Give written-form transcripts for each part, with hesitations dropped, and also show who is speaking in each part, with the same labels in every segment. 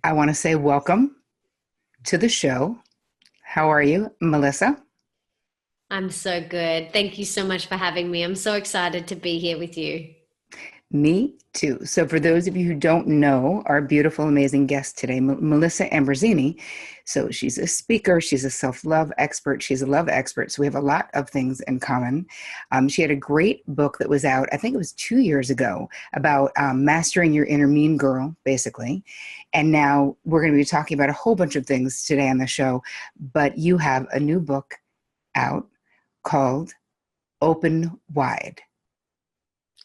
Speaker 1: I want to say welcome to the show. How are you, Melissa?
Speaker 2: I'm so good. Thank you so much for having me. I'm so excited to be here with you.
Speaker 1: Me too. So, for those of you who don't know, our beautiful, amazing guest today, Melissa Ambrosini. So, she's a speaker, she's a self love expert, she's a love expert. So, we have a lot of things in common. She had a great book that was out, I think it was 2 years ago, about mastering your inner mean girl, basically. And now we're going to be talking about a whole bunch of things today on the show. But you have a new book out called Open Wide.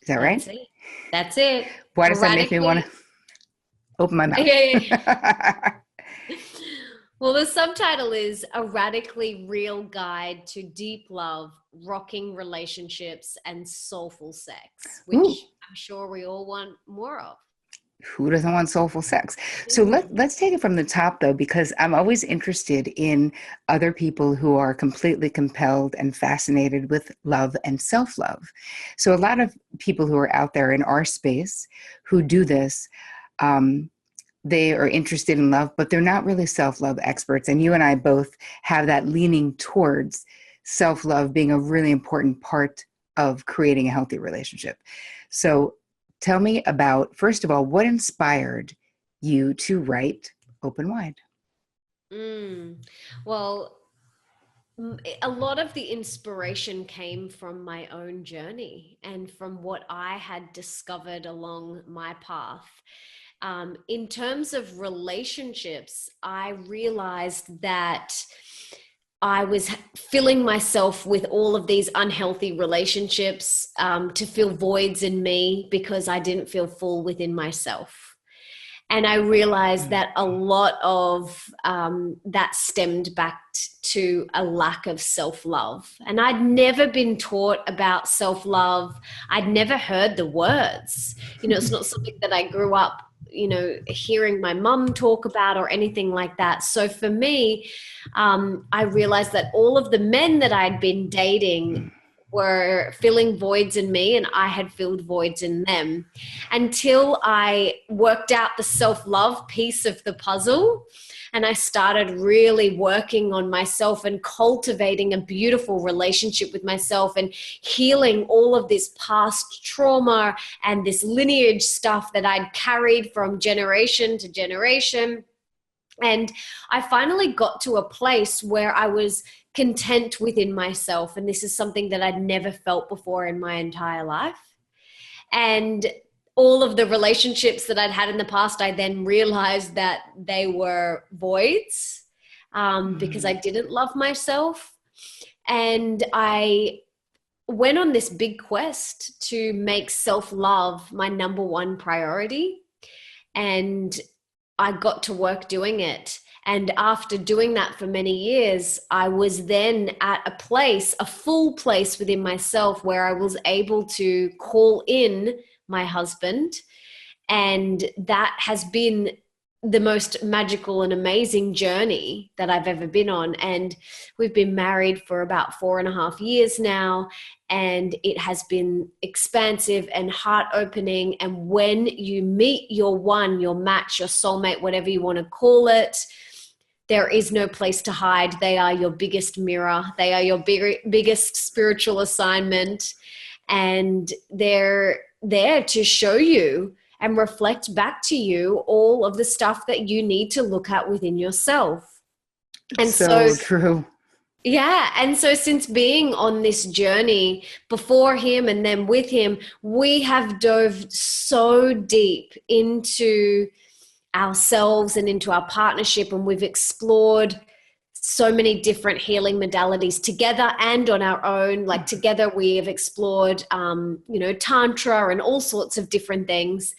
Speaker 1: Is that right?
Speaker 2: That's it. That's it.
Speaker 1: Why does that make me want
Speaker 2: Radically.
Speaker 1: to open my mouth?
Speaker 2: Yeah. Well, the subtitle is A Radically Real Guide to Deep Love, Rocking Relationships, and Soulful Sex, which
Speaker 1: Ooh,
Speaker 2: I'm sure we all want more of.
Speaker 1: who doesn't want soulful sex? So let's take it from the top though, because I'm always interested in other people who are completely compelled and fascinated with love and self-love. So a lot of people who are out there in our space who do this, um, they are interested in love, but they're not really self-love experts. And you and I both have that leaning towards self-love being a really important part of creating a healthy relationship. So tell me about, first of all, what inspired you to write Open Wide?
Speaker 2: Mm. Well, a lot of the inspiration came from my own journey and from what I had discovered along my path. In terms of relationships, I realized that I was filling myself with all of these unhealthy relationships to fill voids in me because I didn't feel full within myself. And I realized that a lot of that stemmed back to a lack of self-love. And I'd never been taught about self-love. I'd never heard the words. It's not something that I grew up, hearing my mum talk about or anything like that. So for me, I realized that all of the men that I'd been dating were filling voids in me and I had filled voids in them until I worked out the self-love piece of the puzzle. And I started really working on myself and cultivating a beautiful relationship with myself and healing all of this past trauma and this lineage stuff that I'd carried from generation to generation. And I finally got to a place where I was content within myself. And this is something that I'd never felt before in my entire life. And all of the relationships that I'd had in the past, I then realized that they were voids because I didn't love myself. And I went on this big quest to make self-love my number one priority. And I got to work doing it. And after doing that for many years, I was then at a place, a full place within myself where I was able to call in my husband. And that has been the most magical and amazing journey that I've ever been on. And we've been married for about 4.5 years now. And it has been expansive and heart opening. And when you meet your one, your match, your soulmate, whatever you want to call it, there is no place to hide. They are your biggest mirror. They are your biggest spiritual assignment. And they're there to show you and reflect back to you all of the stuff that you need to look at within yourself. And
Speaker 1: So true.
Speaker 2: yeah. And so since being on this journey before him and then with him, we have dove so deep into ourselves and into our partnership, and we've explored so many different healing modalities together and on our own. Like together we have explored tantra and all sorts of different things,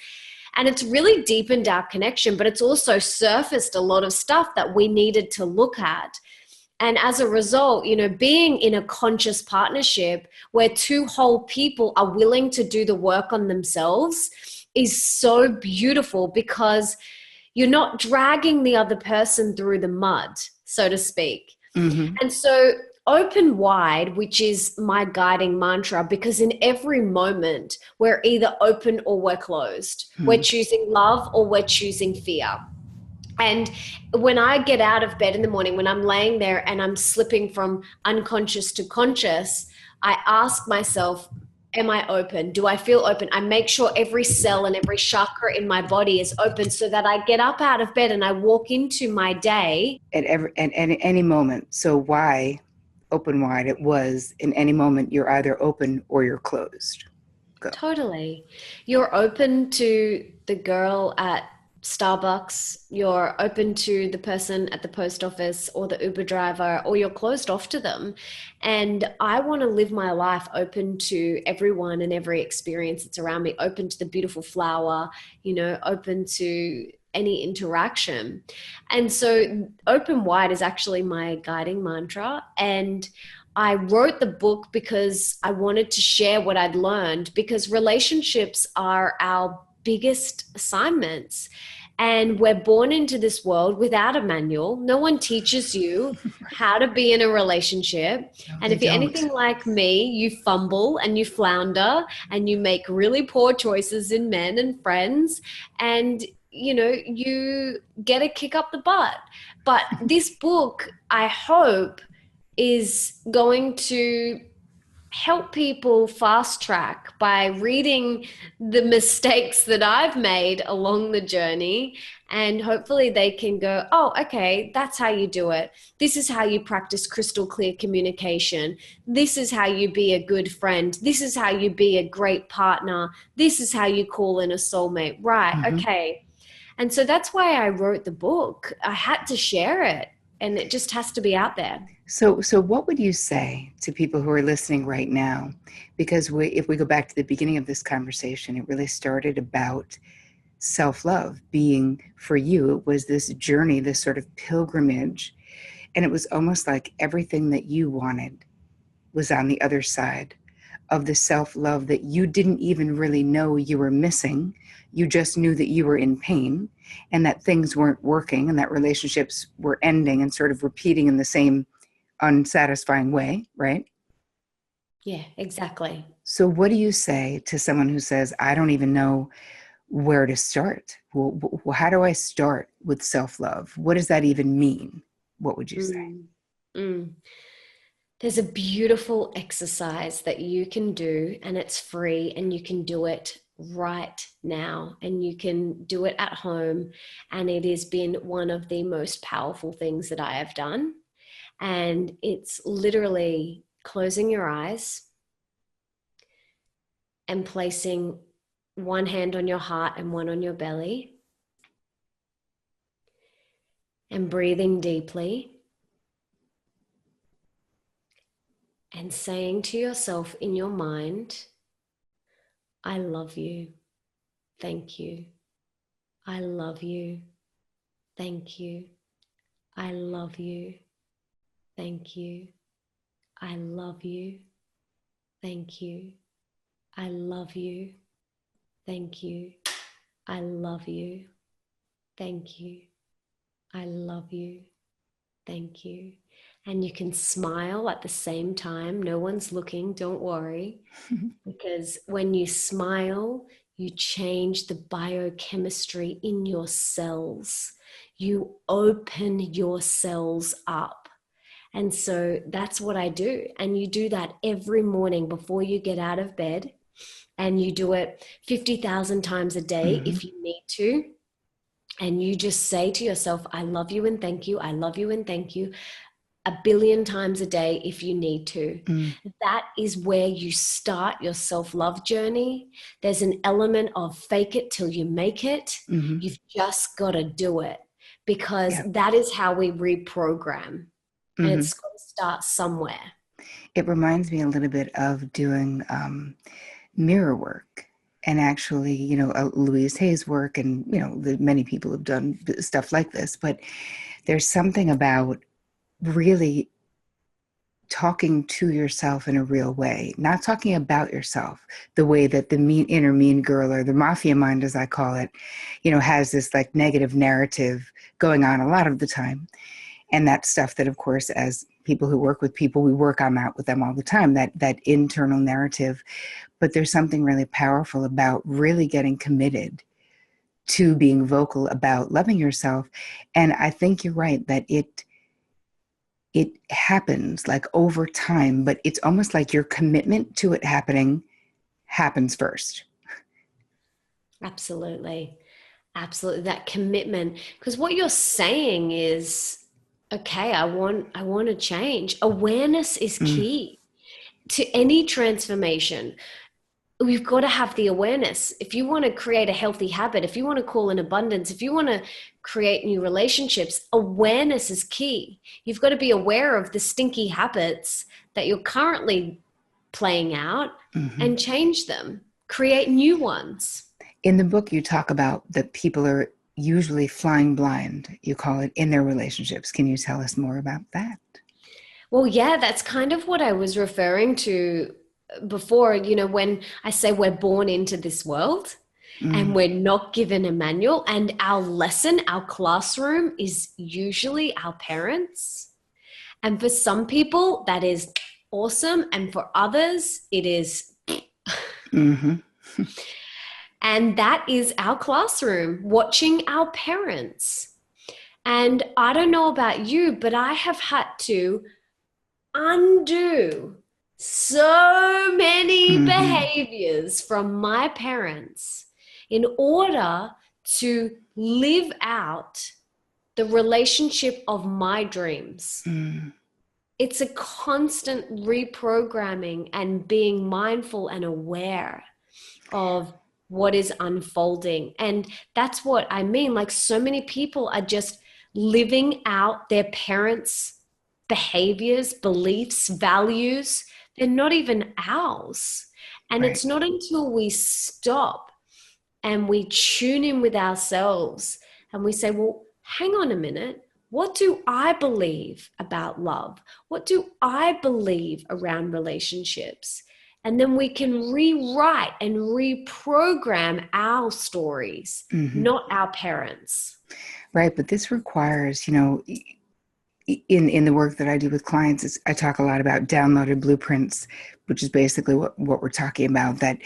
Speaker 2: and it's really deepened our connection, but it's also surfaced a lot of stuff that we needed to look at. And as a result, being in a conscious partnership where two whole people are willing to do the work on themselves is so beautiful, because you're not dragging the other person through the mud, so to speak.
Speaker 1: Mm-hmm.
Speaker 2: And so open wide, which is my guiding mantra, because in every moment we're either open or we're closed. We're choosing love or we're choosing fear. And when I get out of bed in the morning, when I'm laying there and I'm slipping from unconscious to conscious, I ask myself, am I open? Do I feel open? I make sure every cell and every chakra in my body is open so that I get up out of bed and I walk into my day.
Speaker 1: At any moment. So why open wide? It was in any moment you're either open or you're closed. Go.
Speaker 2: Totally. You're open to the girl at Starbucks, you're open to the person at the post office or the Uber driver, or you're closed off to them. And I want to live my life open to everyone and every experience that's around me, open to the beautiful flower, open to any interaction. And so open wide is actually my guiding mantra. And I wrote the book because I wanted to share what I'd learned, because relationships are our biggest assignments. And we're born into this world without a manual. No one teaches you how to be in a relationship.
Speaker 1: No,
Speaker 2: And
Speaker 1: they
Speaker 2: if you're
Speaker 1: don't.
Speaker 2: anything like me, you fumble and you flounder and you make really poor choices in men and friends. And you get a kick up the butt. But this book, I hope, is going to help people fast track by reading the mistakes that I've made along the journey. And hopefully they can go, oh, okay, that's how you do it. This is how you practice crystal clear communication. This is how you be a good friend. This is how you be a great partner. This is how you call in a soulmate. Right.
Speaker 1: Mm-hmm.
Speaker 2: Okay. And so that's why I wrote the book. I had to share it, and it just has to be out there.
Speaker 1: So what would you say to people who are listening right now? Because if we go back to the beginning of this conversation, it really started about self-love being, for you, it was this journey, this sort of pilgrimage. And it was almost like everything that you wanted was on the other side of the self-love that you didn't even really know you were missing. You just knew that you were in pain and that things weren't working and that relationships were ending and sort of repeating in the same unsatisfying way, right?
Speaker 2: Yeah, exactly.
Speaker 1: So what do you say to someone who says, I don't even know where to start? Well, how do I start with self-love? What does that even mean? What would you say?
Speaker 2: Mm. Mm. There's a beautiful exercise that you can do, and it's free, and you can do it right now, and you can do it at home. And it has been one of the most powerful things that I have done. And it's literally closing your eyes and placing one hand on your heart and one on your belly, and breathing deeply and saying to yourself in your mind, I love you. Thank you. I love you. Thank you. I love you. Thank you. I love you. Thank you. I love you. Thank you. I love you. Thank you. I love you. Thank you. And you can smile at the same time. No one's looking, don't worry. Because when you smile, you change the biochemistry in your cells. You open your cells up. And so that's what I do. And you do that every morning before you get out of bed. And you do it 50,000 times a day
Speaker 1: Mm-hmm.
Speaker 2: if you need to. And you just say to yourself, I love you and thank you. I love you and thank you. A billion times a day if you need to.
Speaker 1: Mm.
Speaker 2: That is where you start your self-love journey. There's an element of fake it till you make it.
Speaker 1: Mm-hmm.
Speaker 2: You've just got to do it, because
Speaker 1: Yeah.
Speaker 2: that is how we reprogram. And
Speaker 1: Mm-hmm.
Speaker 2: it's got to start somewhere.
Speaker 1: It reminds me a little bit of doing mirror work and actually, Louise Hay's work, and, many people have done stuff like this, but there's something about really talking to yourself in a real way, not talking about yourself the way that the inner mean girl, or the mafia mind, as I call it, has this like negative narrative going on a lot of the time. And that stuff that, of course, as people who work with people, we work on that with them all the time, that internal narrative. But there's something really powerful about really getting committed to being vocal about loving yourself. And I think you're right that it happens like over time, but it's almost like your commitment to it happening happens first.
Speaker 2: Absolutely. Absolutely. That commitment. Because what you're saying is, okay, I want to change. Awareness is
Speaker 1: Mm,
Speaker 2: key to any transformation. We've got to have the awareness. If you want to create a healthy habit, if you want to call in abundance, if you want to create new relationships, awareness is key. You've got to be aware of the stinky habits that you're currently playing out
Speaker 1: mhm.
Speaker 2: and change them, create new ones.
Speaker 1: In the book, you talk about that people are usually flying blind, you call it, in their relationships. Can you tell us more about that?
Speaker 2: Well, yeah, that's kind of what I was referring to before. When I say we're born into this world and
Speaker 1: Mm,
Speaker 2: we're not given a manual, and our lesson, our classroom is usually our parents. And for some people, that is awesome. And for others, it is.
Speaker 1: hmm
Speaker 2: And that is our classroom, watching our parents. And I don't know about you, but I have had to undo so many
Speaker 1: hmm
Speaker 2: behaviors from my parents in order to live out the relationship of my dreams.
Speaker 1: mm,
Speaker 2: It's a constant reprogramming and being mindful and aware of what is unfolding. And that's what I mean. Like, so many people are just living out their parents' behaviors, beliefs, values. They're not even ours. And
Speaker 1: right.
Speaker 2: it's not until we stop and we tune in with ourselves and we say, well, hang on a minute. What do I believe about love? What do I believe around relationships? And then we can rewrite and reprogram our stories,
Speaker 1: hmm
Speaker 2: not our parents.
Speaker 1: Right. But this requires, in the work that I do with clients, I talk a lot about downloaded blueprints, which is basically what we're talking about. That,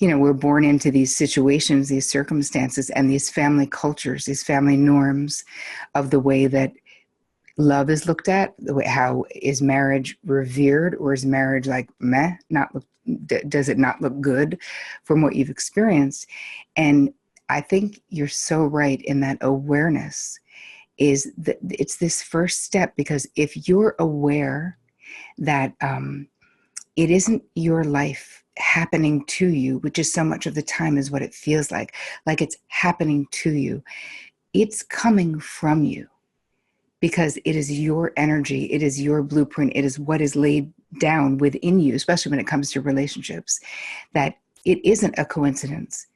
Speaker 1: we're born into these situations, these circumstances, and these family cultures, these family norms of the way that love is looked at, the way how is marriage revered, or is marriage like meh, not look, does it not look good from what you've experienced? And I think you're so right in that awareness is that it's this first step, because if you're aware that it isn't your life happening to you, which is so much of the time is what it feels like it's happening to you, it's coming from you because it is your energy, it is your blueprint, it is what is laid down within you, especially when it comes to relationships, that it isn't a coincidence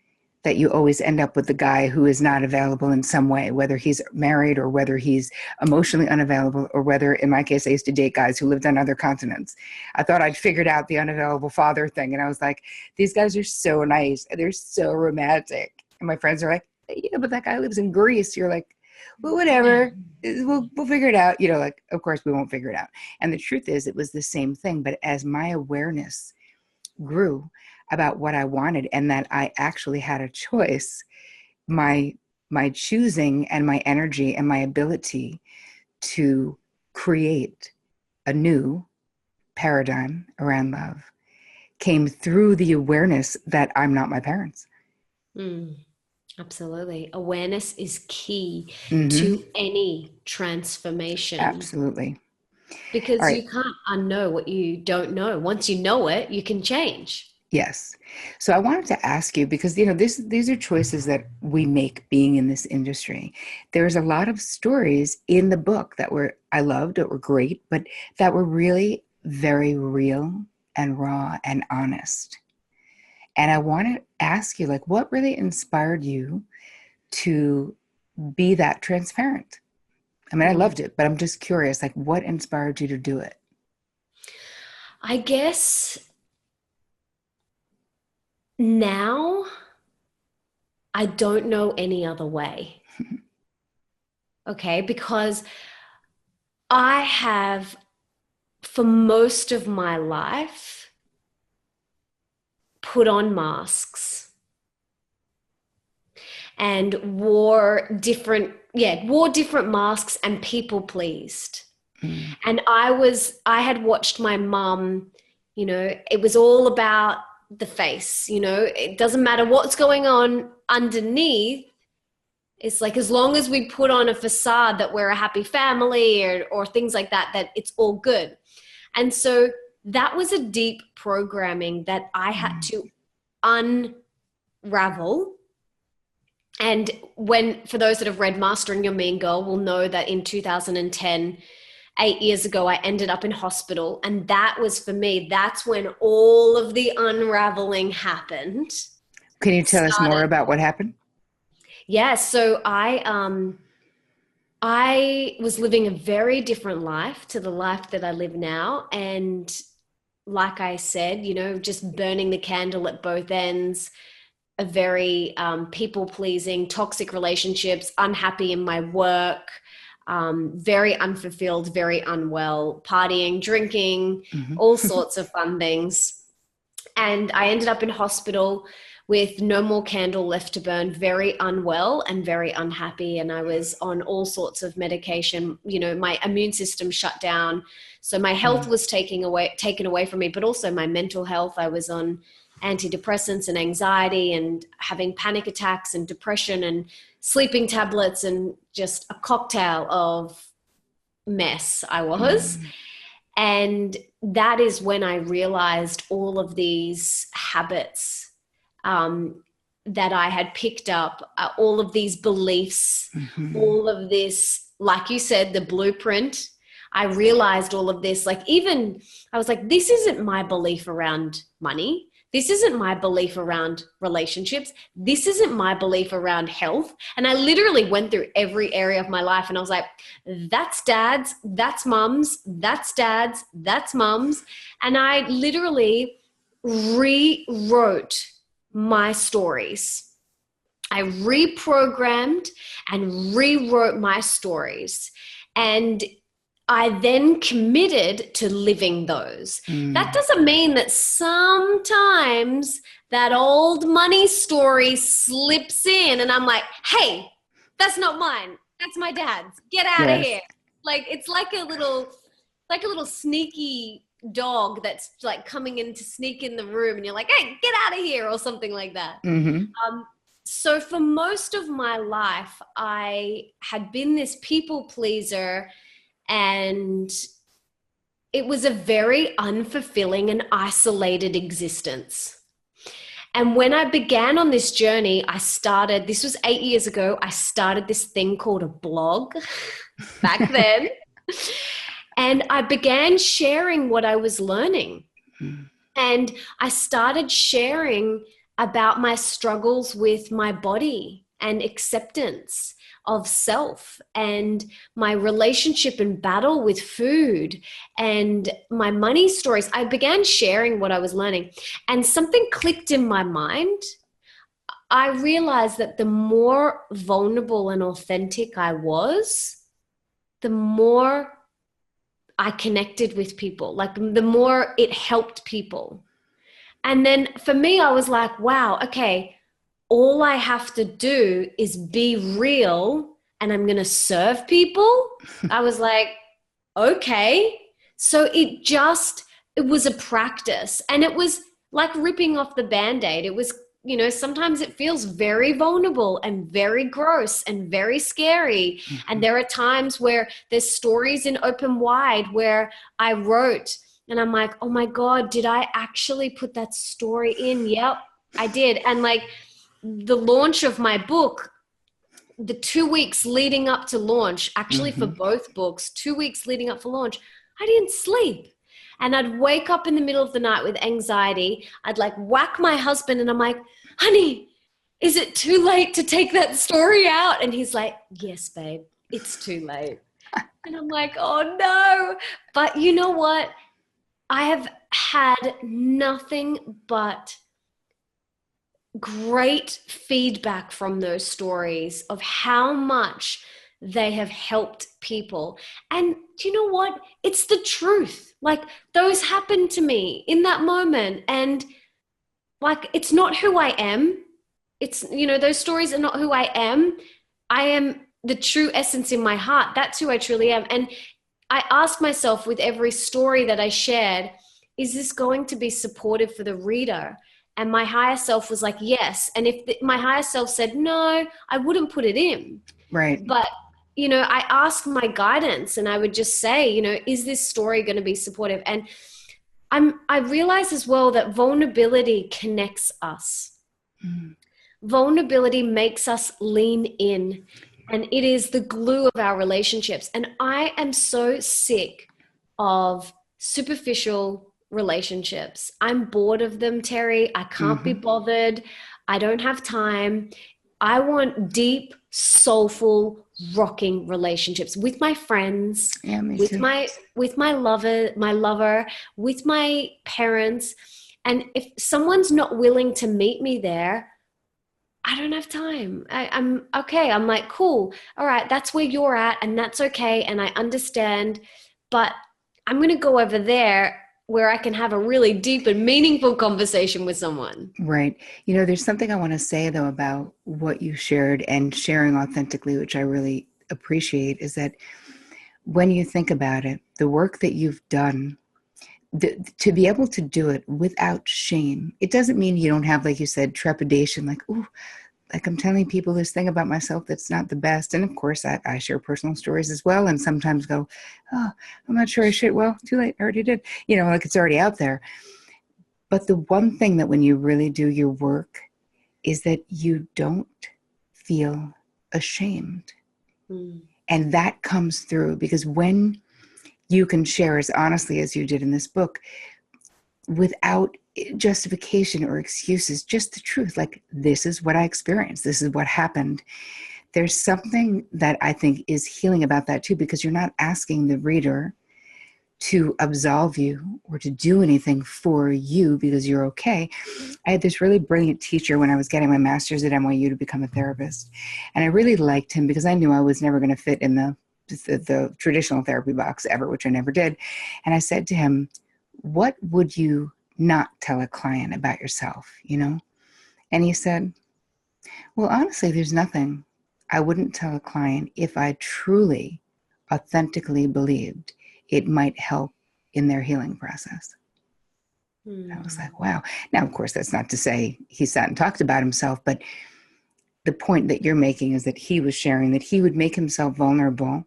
Speaker 1: that you always end up with the guy who is not available in some way, whether he's married or whether he's emotionally unavailable, or whether, in my case, I used to date guys who lived on other continents. I thought I'd figured out the unavailable father thing. And I was like, these guys are so nice. They're so romantic. And my friends are like, yeah, but that guy lives in Greece. You're like, well, whatever. We'll figure it out. Like, of course we won't figure it out. And the truth is, it was the same thing. But as my awareness grew about what I wanted, and that I actually had a choice, my my choosing and my energy and my ability to create a new paradigm around love came through the awareness that I'm not my parents.
Speaker 2: Mm, absolutely. Awareness is key
Speaker 1: Hmm
Speaker 2: to any transformation
Speaker 1: Absolutely. All
Speaker 2: because
Speaker 1: right.
Speaker 2: you can't unknow what you don't know. Once you know it, you can change.
Speaker 1: Yes. So I wanted to ask you, because these are choices that we make being in this industry. There's a lot of stories in the book that I loved, that were great, but that were really very real and raw and honest. And I want to ask you, like, what really inspired you to be that transparent? I mean, I
Speaker 2: Mm.
Speaker 1: loved it, but I'm just curious, like, what inspired you to do it?
Speaker 2: I guess now I don't know any other way. Okay. Because I have, for most of my life, put on masks. and wore different masks and people pleased.
Speaker 1: Mm.
Speaker 2: And I had watched my mum, it was all about the face, it doesn't matter what's going on underneath. It's like, as long as we put on a facade that we're a happy family or things like that, that it's all good. And so that was a deep programming that I had to unravel. And for those that have read Mastering Your Mean Girl will know that in 2010, 8 years ago, I ended up in hospital. And that was, for me, that's when all of the unraveling happened.
Speaker 1: Can you tell us more about what happened?
Speaker 2: Yeah, so I was living a very different life to the life that I live now. And like I said, just burning the candle at both ends, a very people-pleasing, toxic relationships, unhappy in my work, very unfulfilled, very unwell, partying, drinking,
Speaker 1: Mm-hmm.
Speaker 2: all sorts of fun things. And I ended up in hospital with no more candle left to burn, very unwell and very unhappy. And I was on all sorts of medication. My immune system shut down. So my health was taken away from me, but also my mental health. I was on antidepressants and anxiety and having panic attacks and depression and sleeping tablets and just a cocktail of mess I was.
Speaker 1: Mm.
Speaker 2: And that is when I realized all of these habits that I had picked up, all of these beliefs, all of this, like you said, the blueprint. I realized all of this, I was like, this isn't my belief around money. This isn't my belief around relationships. This isn't my belief around health. And I literally went through every area of my life and I was like, that's dad's, that's mom's, that's dad's, that's mom's. And I literally rewrote my stories. I reprogrammed and rewrote my stories. And I then committed to living those. That doesn't mean that sometimes that old money story slips in and I'm like, hey, that's not mine. That's my dad's. Get out of
Speaker 1: Yes.
Speaker 2: here. Like, it's like a little sneaky dog that's like coming in to sneak in the room and you're like, hey, get out of here, or something like that.
Speaker 1: Mm-hmm.
Speaker 2: So for most of my life, I had been this people pleaser, and it was a very unfulfilling and isolated existence. And when I began on this journey, this was 8 years ago, I started this thing called a blog back then. And I began sharing what I was learning. And I started sharing about my struggles with my body and acceptance of self, and my relationship and battle with food, and my money stories. I began sharing what I was learning, and something clicked in my mind. I realized that the more vulnerable and authentic I was, the more I connected with people, like the more it helped people. And then for me, I was like, wow, okay, all I have to do is be real and I'm going to serve people. I was like, okay. So it was a practice, and it was like ripping off the Band-Aid. It was, sometimes it feels very vulnerable and very gross and very scary. And there are times where there's stories in Open Wide where I wrote and I'm like, oh my God, did I actually put that story in? Yep, I did. And like, the launch of my book, the 2 weeks leading up to launch, actually for both books, 2 weeks leading up for launch, I didn't sleep. And I'd wake up in the middle of the night with anxiety. I'd like whack my husband and I'm like, honey, is it too late to take that story out? And he's like, yes, babe, it's too late. And I'm like, oh no. But you know what? I have had nothing but great feedback from those stories of how much they have helped people. And do you know what? It's the truth. Like, those happened to me in that moment. And like, it's not who I am. it's, you know, those stories are not who I am. I am the true essence in my heart. That's who I truly am. And I ask myself with every story that I shared, is this going to be supportive for the reader? And my higher self was like, yes. And if my higher self said no, I wouldn't put it in.
Speaker 1: Right.
Speaker 2: But, you know, I asked my guidance and I would just say, you know, is this story going to be supportive? And I realize as well that vulnerability connects us.
Speaker 1: Mm.
Speaker 2: Vulnerability makes us lean in, and it is the glue of our relationships. And I am so sick of superficial relationships. I'm bored of them, Terry. I can't be
Speaker 1: Mm-hmm.
Speaker 2: bothered. I don't have time. I want deep, soulful, rocking relationships with my friends,
Speaker 1: Yeah, me too.
Speaker 2: with my lover, with my parents. And if someone's not willing to meet me there, I don't have time. I'm okay. I'm like, cool. All right, that's where you're at, and that's okay. And I understand, but I'm going to go over there where I can have a really deep and meaningful conversation with someone.
Speaker 1: Right. You know, there's something I want to say though about what you shared and sharing authentically, which I really appreciate, is that when you think about it, the work that you've done, to be able to do it without shame, it doesn't mean you don't have, like you said, trepidation, like, ooh, like I'm telling people this thing about myself that's not the best. And of course, I share personal stories as well, and sometimes go, oh, I'm not sure I should. Well, too late. I already did. You know, like it's already out there. But the one thing that when you really do your work is that you don't feel ashamed.
Speaker 2: Mm.
Speaker 1: And that comes through because when you can share as honestly as you did in this book without justification or excuses, just the truth, like this is what I experienced, this is what happened. There's something that I think is healing about that too, because you're not asking the reader to absolve you or to do anything for you because you're okay. I had this really brilliant teacher when I was getting my master's at NYU to become a therapist. And I really liked him because I knew I was never going to fit in the traditional therapy box ever, which I never did. And I said to him, what would you not tell a client about yourself, you know? And he said, well, honestly, there's nothing I wouldn't tell a client if I truly, authentically believed it might help in their healing process. I was
Speaker 2: Mm.
Speaker 1: like, wow. Now, of course, that's not to say he sat and talked about himself, but the point that you're making is that he was sharing that he would make himself vulnerable,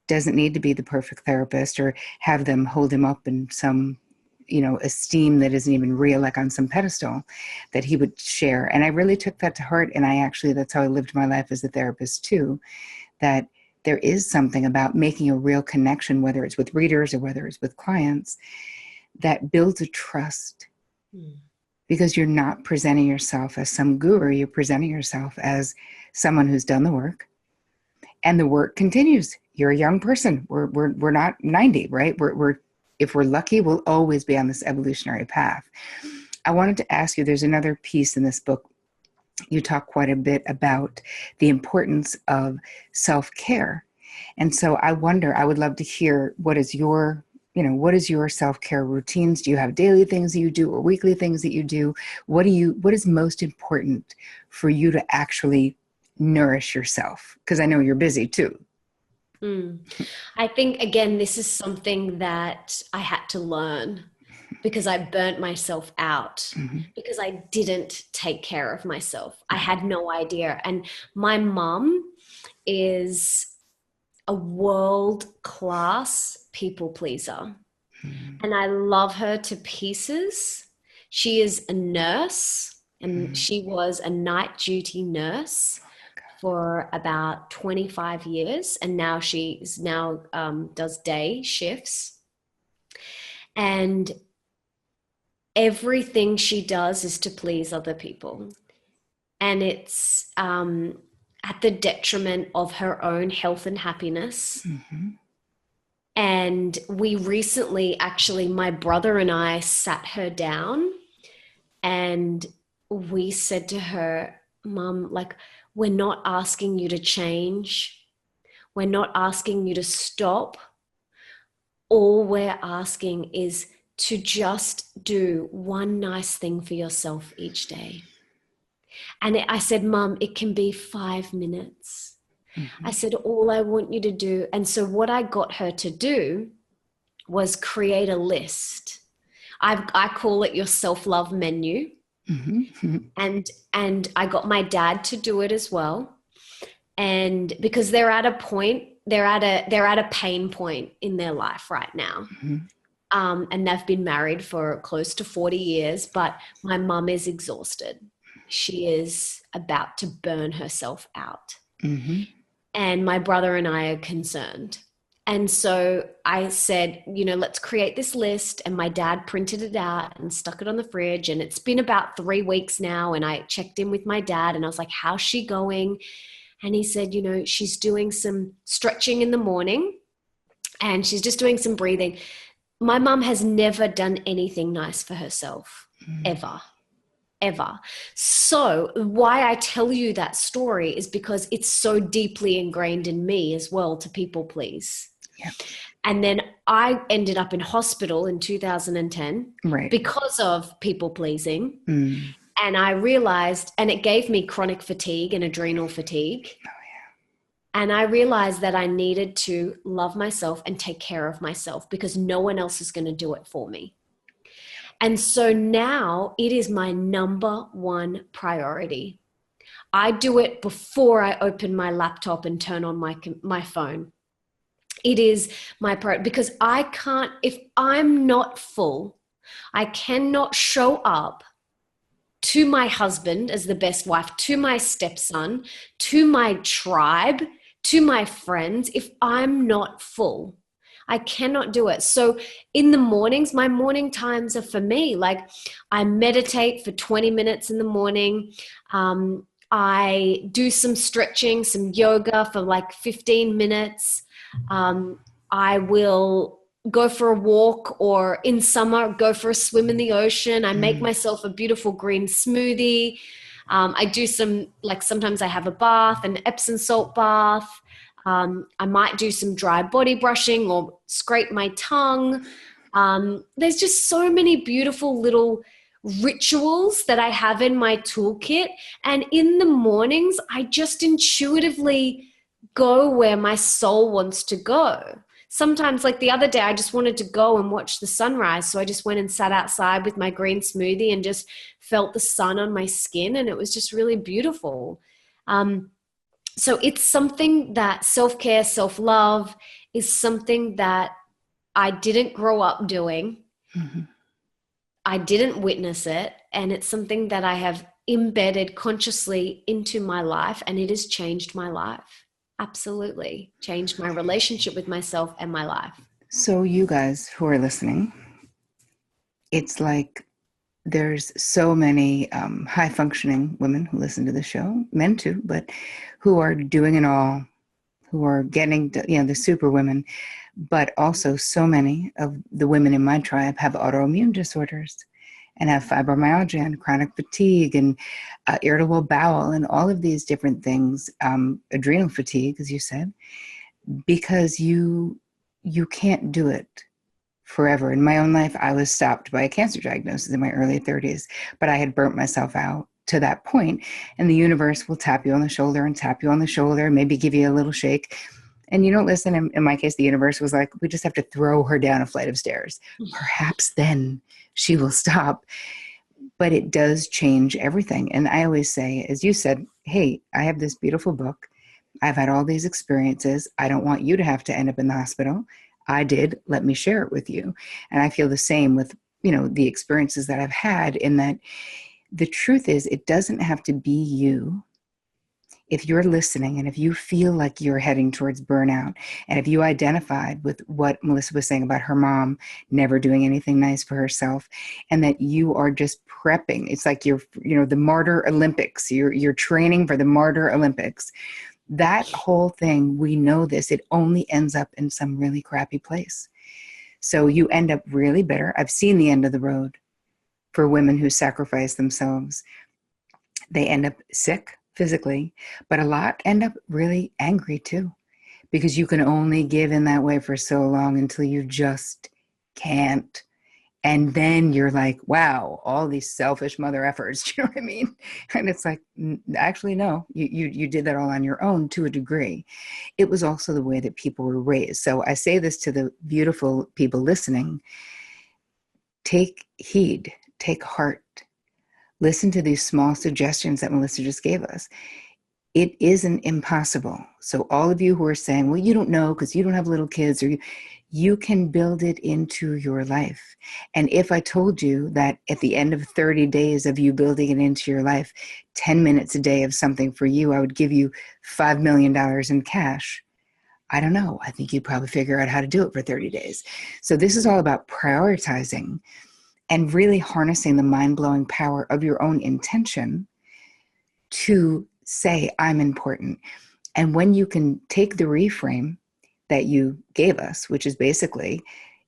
Speaker 1: doesn't need to be the perfect therapist or have them hold him up in some, you know, esteem that isn't even real, like on some pedestal, that he would share. And I really took that to heart. And I actually, that's how I lived my life as a therapist too, that there is something about making a real connection, whether it's with readers or whether it's with clients, that builds a trust
Speaker 2: Mm.
Speaker 1: because you're not presenting yourself as some guru, you're presenting yourself as someone who's done the work, and the work continues. You're a young person. We're not 90, right? We're if we're lucky, we'll always be on this evolutionary path. I wanted to ask you, there's another piece in this book. You talk quite a bit about the importance of self-care. And so I wonder, I would love to hear what is your, you know, what is your self-care routines? Do you have daily things that you do or weekly things that you do? What is most important for you to actually nourish yourself? Because I know you're busy too.
Speaker 2: Mm. I think, again, this is something that I had to learn because I burnt myself out,
Speaker 1: Mm-hmm.
Speaker 2: because I didn't take care of myself. I
Speaker 1: Right.
Speaker 2: had no idea. And my mum is a world class people pleaser,
Speaker 1: Mm-hmm.
Speaker 2: and I love her to pieces. She is a nurse, and
Speaker 1: Mm-hmm.
Speaker 2: she was a night duty nurse for about 25 years, and now she's now does day shifts, and everything she does is to please other people, and it's at the detriment of her own health and happiness.
Speaker 1: Mm-hmm.
Speaker 2: And we recently, actually, my brother and I sat her down and we said to her, Mum, like, we're not asking you to change. We're not asking you to stop. All we're asking is to just do one nice thing for yourself each day. And I said, Mum, it can be 5 minutes. I
Speaker 1: Mm-hmm.
Speaker 2: said, all I want you to do. And so what I got her to do was create a list. I call it your self-love menu.
Speaker 1: Mm-hmm.
Speaker 2: And I got my dad to do it as well. And because they're at a point, they're at a pain point in their life right now.
Speaker 1: Mm-hmm.
Speaker 2: And they've been married for close to 40 years, but my mum is exhausted. She is about to burn herself out.
Speaker 1: Mm-hmm.
Speaker 2: And my brother and I are concerned. And so I said, let's create this list. And my dad printed it out and stuck it on the fridge. And it's been about 3 weeks now. And I checked in with my dad and I was like, how's she going? And he said, she's doing some stretching in the morning and she's just doing some breathing. My mum has never done anything nice for herself, ever. So why I tell you that story is because it's so deeply ingrained in me as well to people please.
Speaker 1: Yeah.
Speaker 2: And then I ended up in hospital in 2010
Speaker 1: Right.
Speaker 2: because of people pleasing.
Speaker 1: Mm.
Speaker 2: And I realized, and it gave me chronic fatigue and adrenal fatigue.
Speaker 1: Oh, yeah.
Speaker 2: And I realized that I needed to love myself and take care of myself because no one else is going to do it for me. And so now it is my number one priority. I do it before I open my laptop and turn on my phone. It is my priority because I can't, if I'm not full, I cannot show up to my husband as the best wife, to my stepson, to my tribe, to my friends, if I'm not full. I cannot do it. So in the mornings, my morning times are for me. Like I meditate for 20 minutes in the morning. I do some stretching, some yoga for like 15 minutes. I will go for a walk, or in summer, go for a swim in the ocean. I make myself a beautiful green smoothie. I do some, like sometimes I have a bath, an Epsom salt bath. I might do some dry body brushing or scrape my tongue. There's just so many beautiful little rituals that I have in my toolkit. And in the mornings, I just intuitively go where my soul wants to go. Sometimes, like the other day, I just wanted to go and watch the sunrise. So I just went and sat outside with my green smoothie and just felt the sun on my skin. And it was just really beautiful. So it's something that self-care, self-love is something that I didn't grow up doing.
Speaker 1: Mm-hmm.
Speaker 2: I didn't witness it. And it's something that I have embedded consciously into my life. And it has changed my life. Absolutely. Changed my relationship with myself and my life.
Speaker 1: So you guys who are listening, it's like there's so many high functioning women who listen to the show, men too, but who are doing it all, who are getting, the super women, but also so many of the women in my tribe have autoimmune disorders and have fibromyalgia and chronic fatigue and irritable bowel and all of these different things, adrenal fatigue, as you said, because you can't do it forever. In my own life, I was stopped by a cancer diagnosis in my early 30s, but I had burnt myself out to that point. And the universe will tap you on the shoulder and tap you on the shoulder, maybe give you a little shake. And you don't listen. In my case, the universe was like, we just have to throw her down a flight of stairs. Perhaps then she will stop. But it does change everything. And I always say, as you said, hey, I have this beautiful book. I've had all these experiences. I don't want you to have to end up in the hospital. I did. Let me share it with you. And I feel the same with, the experiences that I've had, in that the truth is it doesn't have to be you. If you're listening and if you feel like you're heading towards burnout, and if you identified with what Melissa was saying about her mom never doing anything nice for herself, and that you are just prepping, it's like you're, the Martyr Olympics, you're training for the Martyr Olympics. That whole thing, we know this, it only ends up in some really crappy place. So you end up really bitter. I've seen the end of the road for women who sacrifice themselves. They end up sick physically, but a lot end up really angry too, because you can only give in that way for so long until you just can't. And then you're like, wow, all these selfish mother efforts. Do you know what I mean? And it's like, actually, no, you did that all on your own to a degree. It was also the way that people were raised. So I say this to the beautiful people listening: take heed, take heart, listen to these small suggestions that Melissa just gave us. It isn't impossible. So all of you who are saying, well, you don't know because you don't have little kids, or you can build it into your life. And if I told you that at the end of 30 days of you building it into your life, 10 minutes a day of something for you, I would give you $5 million in cash. I don't know. I think you'd probably figure out how to do it for 30 days. So this is all about prioritizing and really harnessing the mind-blowing power of your own intention to say, I'm important. And when you can take the reframe that you gave us, which is basically,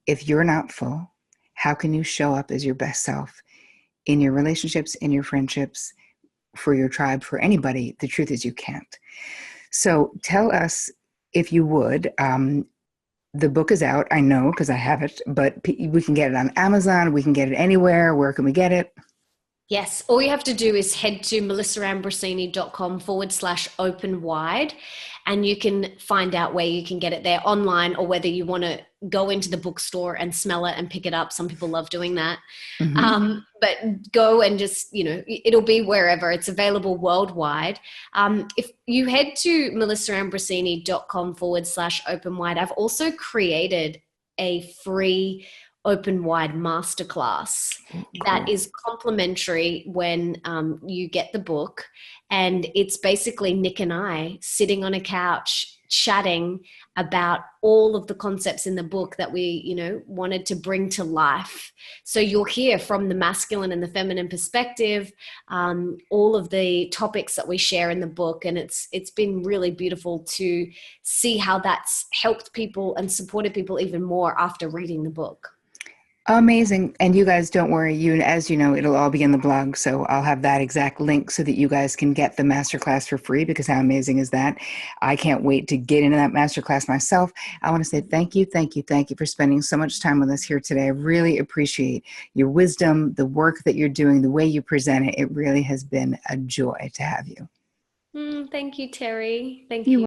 Speaker 1: if you're not full, how can you show up as your best self in your relationships, in your friendships, for your tribe, for anybody? The truth is you can't. So tell us, if you would, the book is out, I know, because I have it, but we can get it on Amazon. We can get it anywhere. Where can we get it?
Speaker 2: Yes, all you have to do is head to melissaambrosini.com/open wide, and you can find out where you can get it there online, or whether you want to go into the bookstore and smell it and pick it up. Some people love doing that. But go and just, it'll be wherever. It's available worldwide. If you head to melissaambrosini.com/open wide, I've also created a free open wide masterclass that is complimentary when you get the book. And it's basically Nick and I sitting on a couch chatting about all of the concepts in the book that we, wanted to bring to life. So you'll hear from the masculine and the feminine perspective, all of the topics that we share in the book. And it's been really beautiful to see how that's helped people and supported people even more after reading the book.
Speaker 1: Amazing. And you guys, don't worry. As you know, it'll all be in the blog. So I'll have that exact link so that you guys can get the masterclass for free, because how amazing is that? I can't wait to get into that masterclass myself. I want to say thank you, thank you, thank you for spending so much time with us here today. I really appreciate your wisdom, the work that you're doing, the way you present it. It really has been a joy to have you.
Speaker 2: Thank you, Terri. Thank
Speaker 1: You
Speaker 2: you.